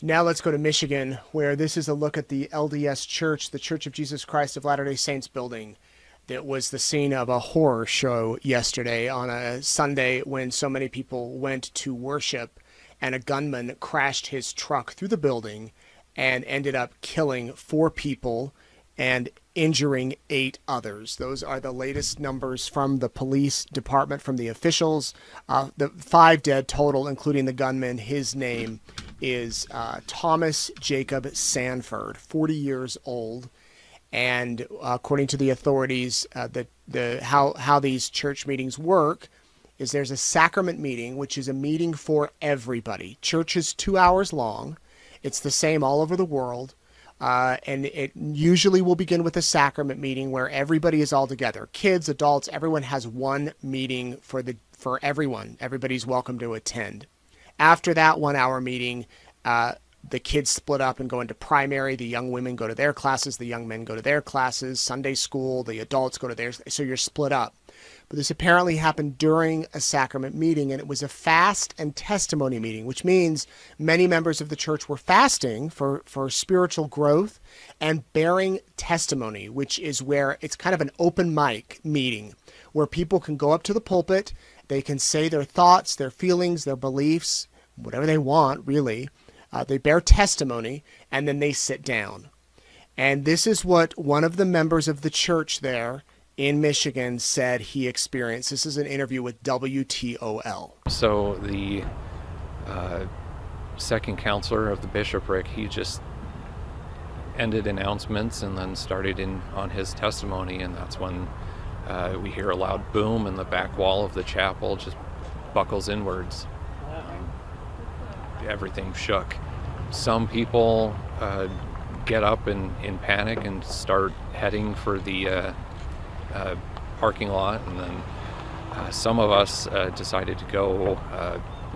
Now let's go to Michigan, where this is a look at the LDS Church, the Church of Jesus Christ of Latter-day Saints building that was the scene of a horror show yesterday on a Sunday when so many people went to worship, and a gunman crashed his truck through the building and ended up killing 4 people and injuring 8 others. Those are the latest numbers from the police department, from the officials. The 5 dead total, including the gunman. His name is Thomas Jacob Sanford, 40 years old. And according to the authorities, how these church meetings work is there's a sacrament meeting, which is a meeting for everybody. Church is 2 hours long. It's the same all over the world. And it usually will begin with a sacrament meeting where everybody is all together. Kids, adults, everyone has one meeting for everyone. Everybody's welcome to attend. After that 1 hour meeting, the kids split up and go into primary. The young women go to their classes. The young men go to their classes. Sunday school, the adults go to theirs. So you're split up. But this apparently happened during a sacrament meeting, and it was a fast and testimony meeting, which means many members of the church were fasting for spiritual growth and bearing testimony, which is where it's kind of an open mic meeting where people can go up to the pulpit. They can say their thoughts, their feelings, their beliefs, whatever they want, really. They bear testimony, and then they sit down. And this is what one of the members of the church there in Michigan said he experienced. This is an interview with WTOL. So the second counselor of the bishopric, he just ended announcements and then started in on his testimony, and that's when we hear a loud boom and the back wall of the chapel just buckles inwards. Everything shook. Some people get up in panic and start heading for the parking lot, and then some of us decided to go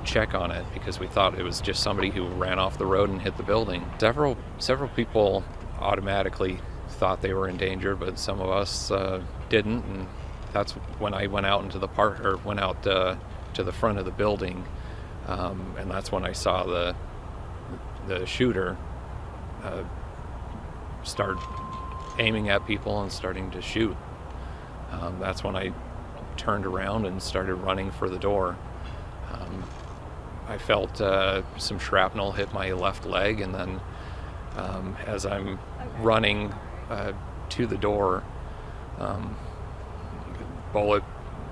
check on it because we thought it was just somebody who ran off the road and hit the building. Several people automatically thought they were in danger, but some of us didn't, and that's when I went out into the park, or went out to the front of the building, and that's when I saw the shooter start aiming at people and starting to shoot. That's when I turned around and started running for the door. I felt some shrapnel hit my left leg, and then as I'm running to the door, bullet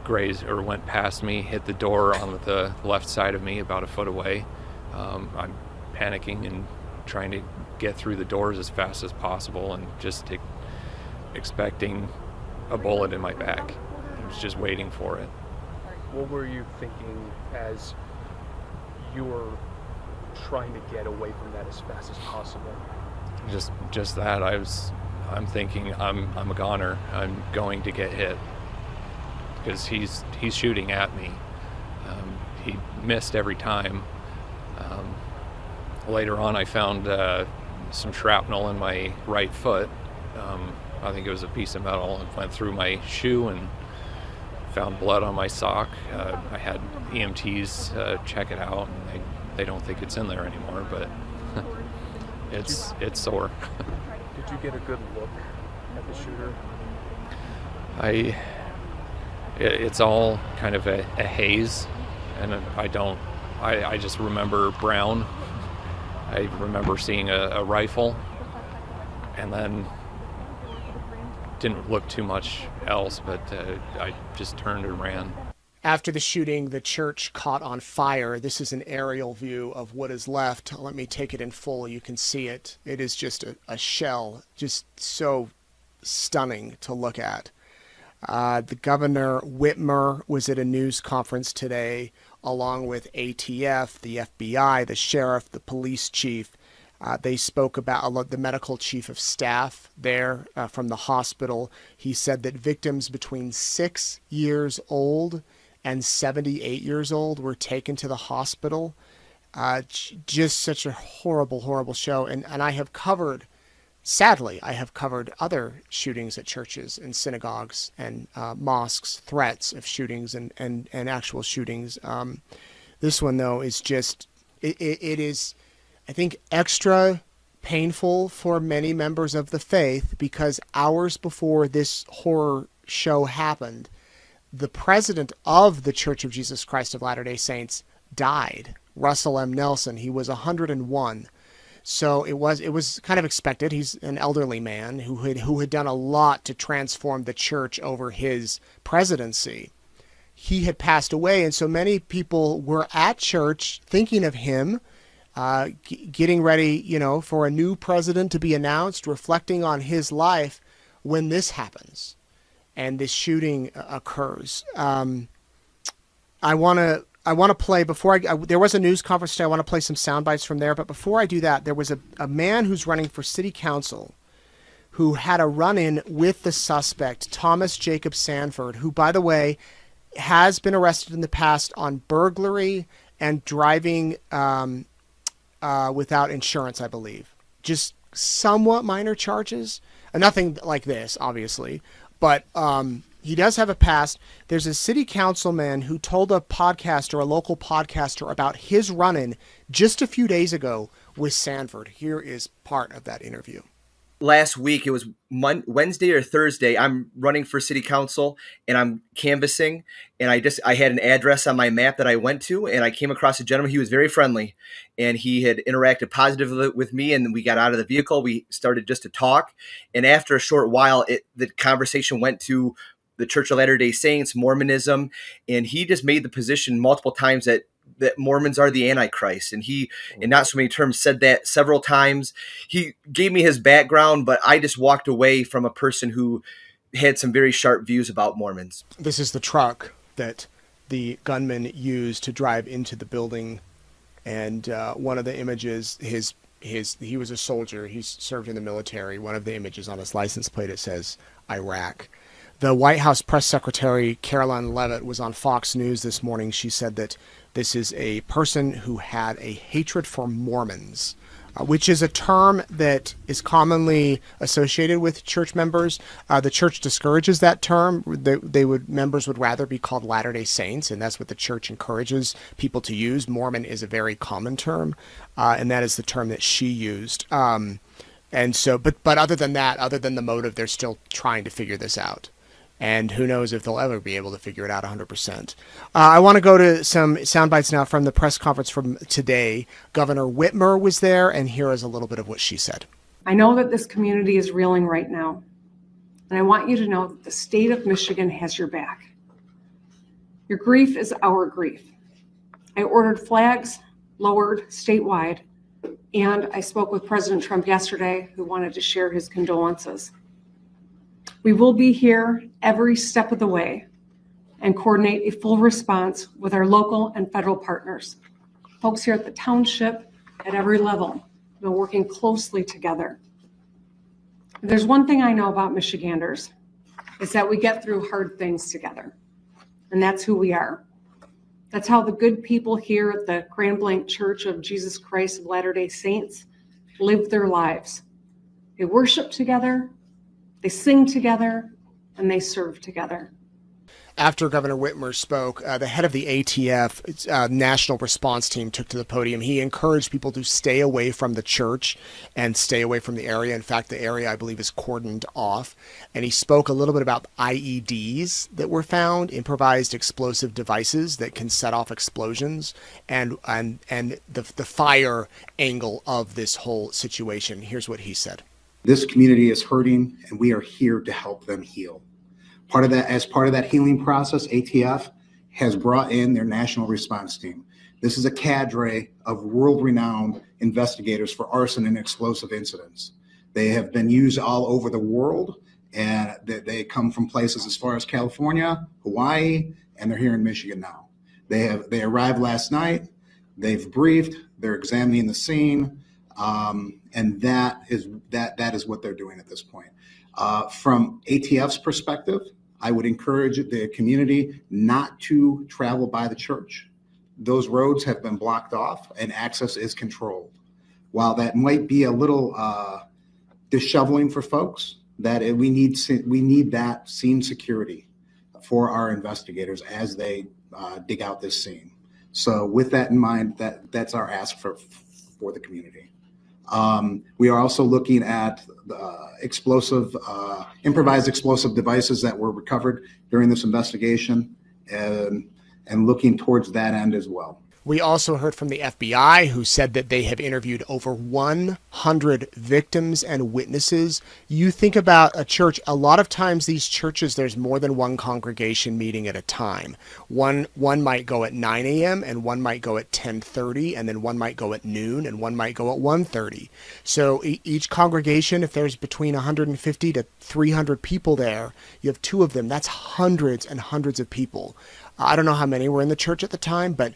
grazed or went past me, hit the door on the left side of me about a foot away. I'm panicking and trying to get through the doors as fast as possible, and just expecting a bullet in my back. I was just waiting for it. What were you thinking as you were trying to get away from that as fast as possible? Just that. I'm thinking I'm a goner. I'm going to get hit because he's shooting at me. He missed every time. Later on, I found some shrapnel in my right foot. I think it was a piece of metal. It went through my shoe and found blood on my sock. I had EMTs check it out, and they don't think it's in there anymore, but it's sore. Did you get a good look at the shooter? It's all kind of a haze, and I just remember brown. I remember seeing a rifle, and then didn't look too much else, but I just turned and ran. After the shooting, the church caught on fire. This is an aerial view of what is left. Let me take it in full. You can see it. It is just a shell, just so stunning to look at. The Governor Whitmer was at a news conference today, along with ATF, the FBI, the sheriff, the police chief. They spoke about the medical chief of staff there from the hospital. He said that victims between 6 years old and 78 years old were taken to the hospital. Just such a horrible, horrible show. And I have covered, sadly, I have covered other shootings at churches and synagogues and mosques, threats of shootings and actual shootings. This one, though, is just, it is I think, extra painful for many members of the faith because hours before this horror show happened, the president of the Church of Jesus Christ of Latter-day Saints died. Russell M. Nelson. He was 101. So it was kind of expected. He's an elderly man who had done a lot to transform the church over his presidency. He had passed away, and so many people were at church thinking of him, getting ready, for a new president to be announced, reflecting on his life when this happens and this shooting occurs. I want to play there was a news conference today. I want to play some sound bites from there. But before I do that, there was a man who's running for city council who had a run-in with the suspect, Thomas Jacob Sanford, who, by the way, has been arrested in the past on burglary and driving without insurance, I believe. Just somewhat minor charges. Nothing like this, obviously. But he does have a past. There's a city councilman who told a local podcaster about his run-in just a few days ago with Sanford. Here is part of that interview. Last week, it was Wednesday or Thursday, I'm running for city council and I'm canvassing, and I had an address on my map that I went to, and I came across a gentleman. He was very friendly, and he had interacted positively with me, and we got out of the vehicle. We started just to talk, and after a short while, the conversation went to the Church of Latter-day Saints, Mormonism, and he just made the position multiple times that Mormons are the Antichrist. And he, in not so many terms, said that several times. He gave me his background, but I just walked away from a person who had some very sharp views about Mormons. This is the truck that the gunman used to drive into the building. And one of the images, he was a soldier. He served in the military. One of the images on his license plate, it says Iraq. The White House press secretary, Caroline Leavitt, was on Fox News this morning. She said that this is a person who had a hatred for Mormons, which is a term that is commonly associated with church members. The church discourages that term. Members would rather be called Latter-day Saints, and that's what the church encourages people to use. Mormon is a very common term, and that is the term that she used. And so, but other than that, other than the motive, they're still trying to figure this out. And who knows if they'll ever be able to figure it out 100%. I want to go to some sound bites now from the press conference from today. Governor Whitmer was there, and here is a little bit of what she said. I know that this community is reeling right now, and I want you to know that the state of Michigan has your back. Your grief is our grief. I ordered flags lowered statewide, and I spoke with President Trump yesterday, who wanted to share his condolences. We will be here every step of the way and coordinate a full response with our local and federal partners. Folks here at the township at every level have been working closely together. If there's one thing I know about Michiganders, is that we get through hard things together, and that's who we are. That's how the good people here at the Grand Blanc Church of Jesus Christ of Latter-day Saints live their lives. They worship together, they sing together, and they serve together. After Governor Whitmer spoke, the head of the ATF National Response Team took to the podium. He encouraged people to stay away from the church and stay away from the area. In fact, the area, I believe, is cordoned off. And he spoke a little bit about IEDs that were found, improvised explosive devices that can set off explosions, and the fire angle of this whole situation. Here's what he said. This community is hurting, and we are here to help them heal. As part of that healing process, ATF has brought in their national response team. This is a cadre of world-renowned investigators for arson and explosive incidents. They have been used all over the world, and they come from places as far as California, Hawaii, and they're here in Michigan now. They arrived last night. They've briefed. They're examining the scene. And that is what they're doing at this point. From ATF's perspective, I would encourage the community not to travel by the church. Those roads have been blocked off and access is controlled. While that might be a little disheveling for folks, we need that scene security for our investigators as they dig out this scene. So with that in mind, that's our ask for the community. We are also looking at improvised explosive devices that were recovered during this investigation, and looking towards that end as well. We also heard from the FBI, who said that they have interviewed over 100 victims and witnesses. You think about a church, a lot of times these churches, there's more than one congregation meeting at a time. One might go at 9 a.m. and one might go at 10:30, and then one might go at noon and one might go at 1:30. So each congregation, if there's between 150 to 300 people there, you have two of them. That's hundreds and hundreds of people. I don't know how many were in the church at the time, but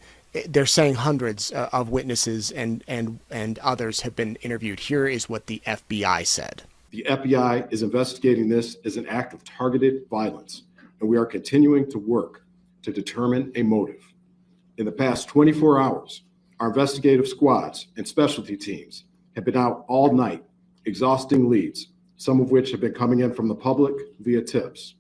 they're saying hundreds of witnesses and others have been interviewed. Here is what the FBI said. The FBI is investigating this as an act of targeted violence, and we are continuing to work to determine a motive. In the past 24 hours, our investigative squads and specialty teams have been out all night, exhausting leads, some of which have been coming in from the public via tips.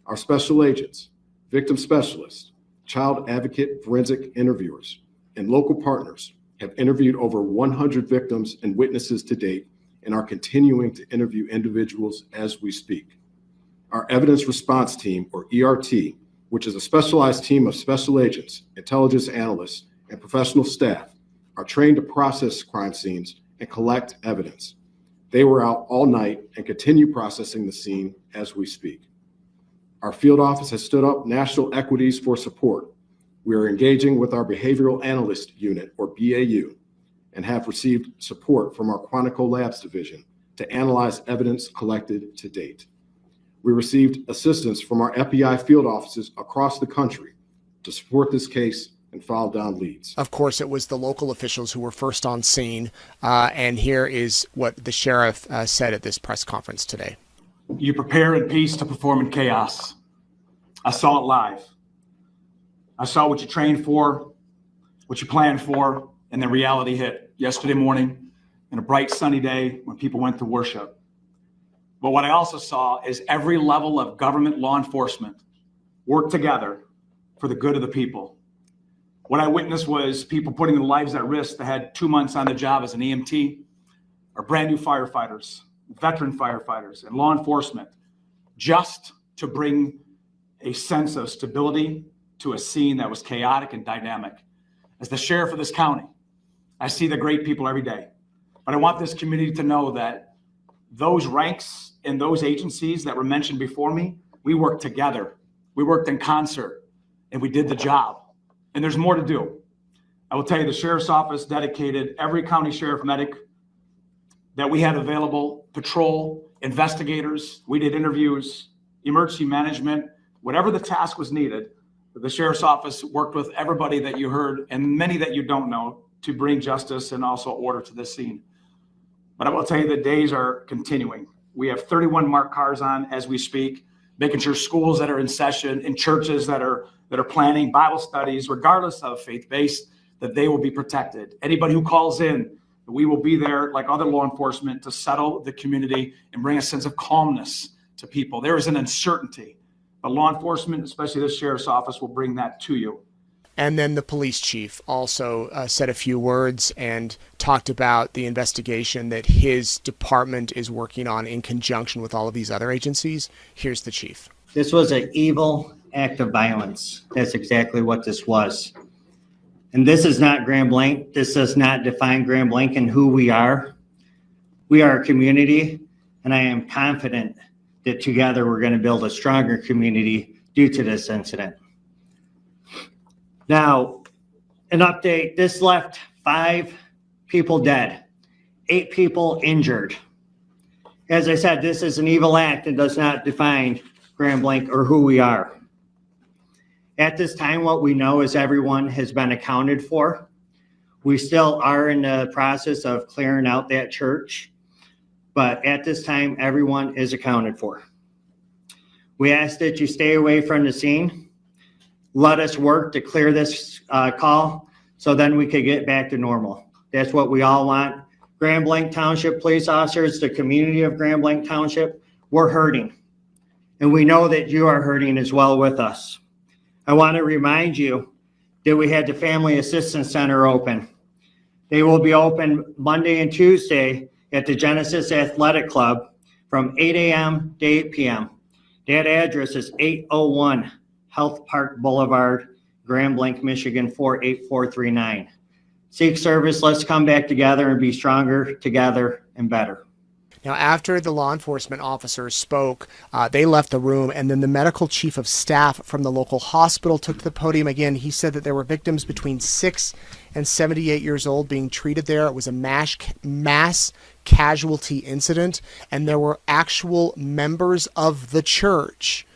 Our special agents, victim specialists, child advocate forensic interviewers, and local partners have interviewed over 100 victims and witnesses to date and are continuing to interview individuals as we speak. Our evidence response team, or ERT, which is a specialized team of special agents, intelligence analysts, and professional staff, are trained to process crime scenes and collect evidence. They were out all night and continue processing the scene as we speak. Our field office has stood up national equities for support. We are engaging with our behavioral analyst unit, or BAU, and have received support from our Quantico Labs division to analyze evidence collected to date. We received assistance from our FBI field offices across the country to support this case and file down leads. Of course, it was the local officials who were first on scene, and here is what the sheriff said at this press conference today. You prepare in peace to perform in chaos. I saw it live. I saw what you trained for, what you planned for, and then reality hit yesterday morning in a bright sunny day when people went to worship. But what I also saw is every level of government law enforcement work together for the good of the people. What I witnessed was people putting their lives at risk that had 2 months on the job as an EMT, or brand new firefighters, veteran firefighters, and law enforcement, just to bring a sense of stability to a scene that was chaotic and dynamic. As the sheriff of this county, I see the great people every day, but I want this community to know that those ranks in those agencies that were mentioned before me, we worked together, we worked in concert, and we did the job. And there's more to do. I will tell you, the sheriff's office dedicated every county sheriff medic that we had available, patrol, investigators, we did interviews, emergency management, whatever the task was needed. The sheriff's office worked with everybody that you heard and many that you don't know to bring justice and also order to this scene. But I will tell you, the days are continuing. We have 31 marked cars on as we speak, making sure schools that are in session, in churches that are planning Bible studies, regardless of faith-based, that they will be protected. Anybody who calls in, we will be there like other law enforcement to settle the community and bring a sense of calmness to people. There is an uncertainty, but law enforcement, especially the sheriff's office, will bring that to you. And then the police chief also said a few words and talked about the investigation that his department is working on in conjunction with all of these other agencies. Here's the chief. This was an evil act of violence. That's exactly what this was. And this is not Grand Blanc. This does not define Grand Blanc and who we are. We are a community, and I am confident that together we're going to build a stronger community due to this incident. Now, an update, this left 5 people dead, 8 people injured. As I said, this is an evil act and does not define Grand Blanc or who we are. At this time, what we know is everyone has been accounted for. We still are in the process of clearing out that church, but at this time, everyone is accounted for. We ask that you stay away from the scene. Let us work to clear this call so then we could get back to normal. That's what we all want. Grand Blanc Township police officers, the community of Grand Blanc Township, we're hurting. And we know that you are hurting as well with us. I want to remind you that we had the Family Assistance Center open. They will be open Monday and Tuesday at the Genesis Athletic Club from 8 a.m. to 8 p.m. That address is 801 Health Park Boulevard, Grand Blanc, Michigan 48439. Seek service. Let's come back together and be stronger together and better. Now, after the law enforcement officers spoke, they left the room, and then the medical chief of staff from the local hospital took to the podium again. He said that there were victims between 6 and 78 years old being treated there. It was a mass casualty incident, and there were actual members of the church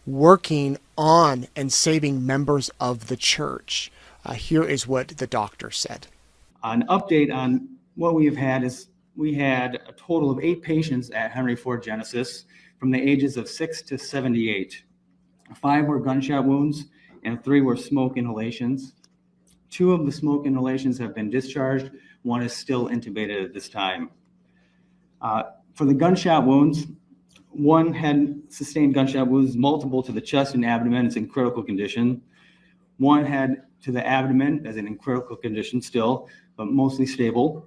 working on and saving members of the church. Here is what the doctor said. An update on what we have had is we had a total of 8 patients at Henry Ford Genesis from the ages of 6 to 78. 5 were gunshot wounds and 3 were smoke inhalations. 2 of the smoke inhalations have been discharged. 1 is still intubated at this time. For the gunshot wounds, 1 had sustained gunshot wounds, multiple to the chest and abdomen. It's in critical condition. 1 had to the abdomen, as in critical condition still, but mostly stable.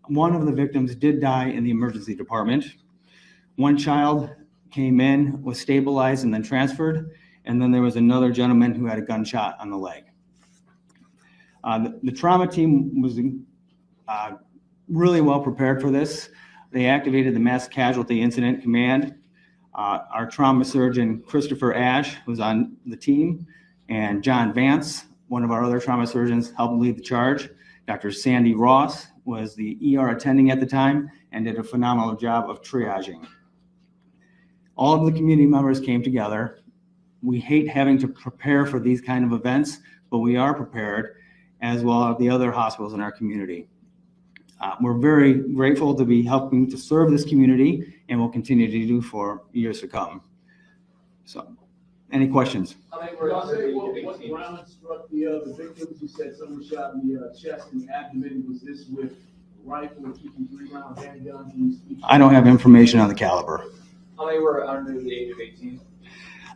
1 of the victims did die in the emergency department. 1 child came in, was stabilized, and then transferred. And then there was another gentleman who had a gunshot on the leg. The trauma team was really well prepared for this. They activated the Mass Casualty Incident Command. Our trauma surgeon, Christopher Ash, was on the team, and John Vance, one of our other trauma surgeons, helped lead the charge. Dr. Sandy Ross was the ER attending at the time and did a phenomenal job of triaging. All of the community members came together. We hate having to prepare for these kind of events, but we are prepared, as well as the other hospitals in our community. We're very grateful to be helping to serve this community, and will continue to do for years to come. So, any questions? What round struck the victims? You said someone shot in the chest and the abdomen. Was this with a rifle, 2-3-round handguns? I don't have information on the caliber. How many were under the age of 18?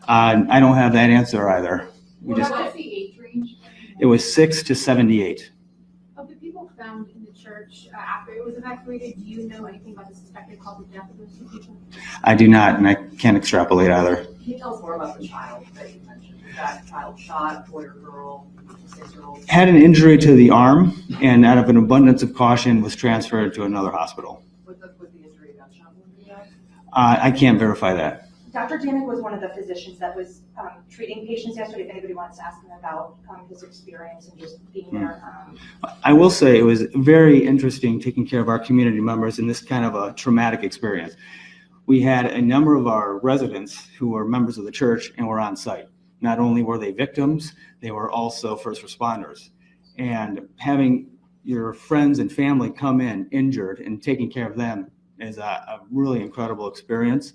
I don't have that answer either. What was the age range? It was 6 to 78. Of the people found in the church after it was evacuated, do you know anything about the suspected cause of death of those 2 people? I do not, and I can't extrapolate either. Can you tell us more about the child that you mentioned? Was that child shot, boy or girl, 6-year-old? Had an injury to the arm, and out of an abundance of caution, was transferred to another hospital. Was the injury a gunshot wound? I can't verify that. Dr. Danick was one of the physicians that was treating patients yesterday. If anybody wants to ask him about his experience and just being there. I will say it was very interesting taking care of our community members in this kind of a traumatic experience. We had a number of our residents who were members of the church and were on site. Not only were they victims, they were also first responders. And having your friends and family come in injured and taking care of them is a really incredible experience.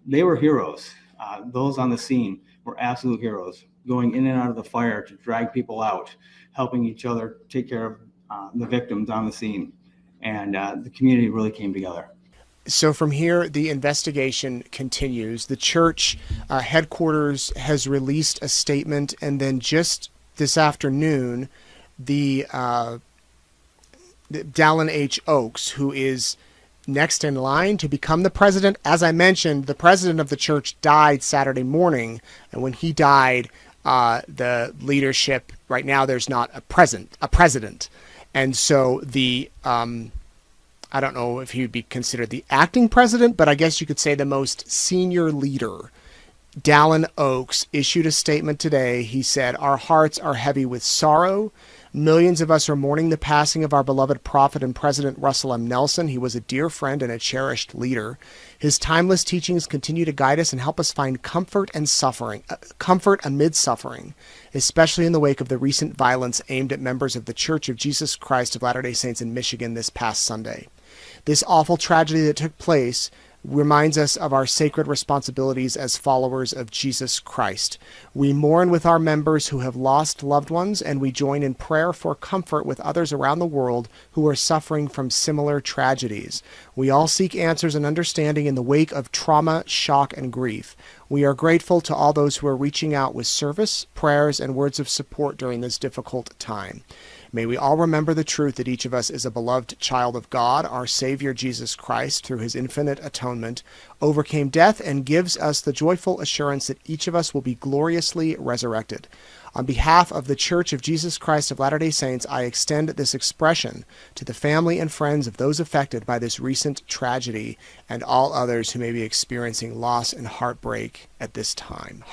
They were heroes. Those on the scene were absolute heroes, going in and out of the fire to drag people out, helping each other take care of the victims on the scene. And the community really came together. So from here, the investigation continues. The church headquarters has released a statement, and then just this afternoon, the Dallin H. Oaks, who is next in line to become the president. As I mentioned, the president of the church died Saturday morning, and when he died, the leadership right now, there's not a president, and so the I don't know if he would be considered the acting president, but I guess you could say the most senior leader, Dallin Oaks, issued a statement today. He said, "Our hearts are heavy with sorrow. Millions of us are mourning the passing of our beloved prophet and President Russell M. Nelson. He was a dear friend and a cherished leader. His timeless teachings continue to guide us and help us find comfort amid suffering, especially in the wake of the recent violence aimed at members of the Church of Jesus Christ of Latter-day Saints in Michigan this past Sunday. This awful tragedy that took place reminds us of our sacred responsibilities as followers of Jesus Christ. We mourn with our members who have lost loved ones, and we join in prayer for comfort with others around the world who are suffering from similar tragedies. We all seek answers and understanding in the wake of trauma, shock, and grief. We are grateful to all those who are reaching out with service, prayers, and words of support during this difficult time." May we all remember the truth that each of us is a beloved child of God. Our Savior Jesus Christ, through his infinite atonement, overcame death and gives us the joyful assurance that each of us will be gloriously resurrected. On behalf of the Church of Jesus Christ of Latter-day Saints, I extend this expression to the family and friends of those affected by this recent tragedy and all others who may be experiencing loss and heartache at this time.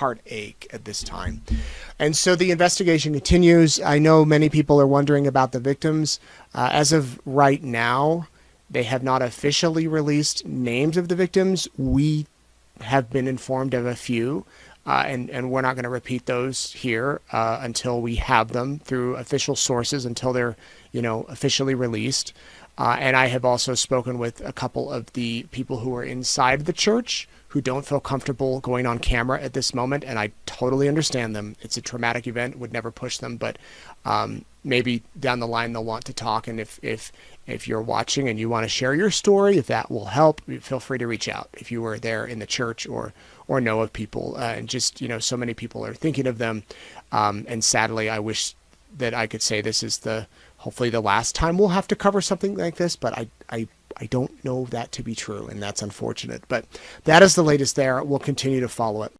And so the investigation continues. I know many people are wondering about the victims. As of right now, they have not officially released names of the victims. We have been informed of a few. And we're not going to repeat those here until we have them through official sources, until they're, officially released. And I have also spoken with a couple of the people who are inside the church who don't feel comfortable going on camera at this moment, and I totally understand them. It's a traumatic event, would never push them, but maybe down the line they'll want to talk. And if you're watching and you want to share your story, if that will help, feel free to reach out if you were there in the church or know of people. And just, so many people are thinking of them. And sadly, I wish that I could say this is hopefully the last time we'll have to cover something like this, but I don't know that to be true, and that's unfortunate. But that is the latest there. We'll continue to follow it.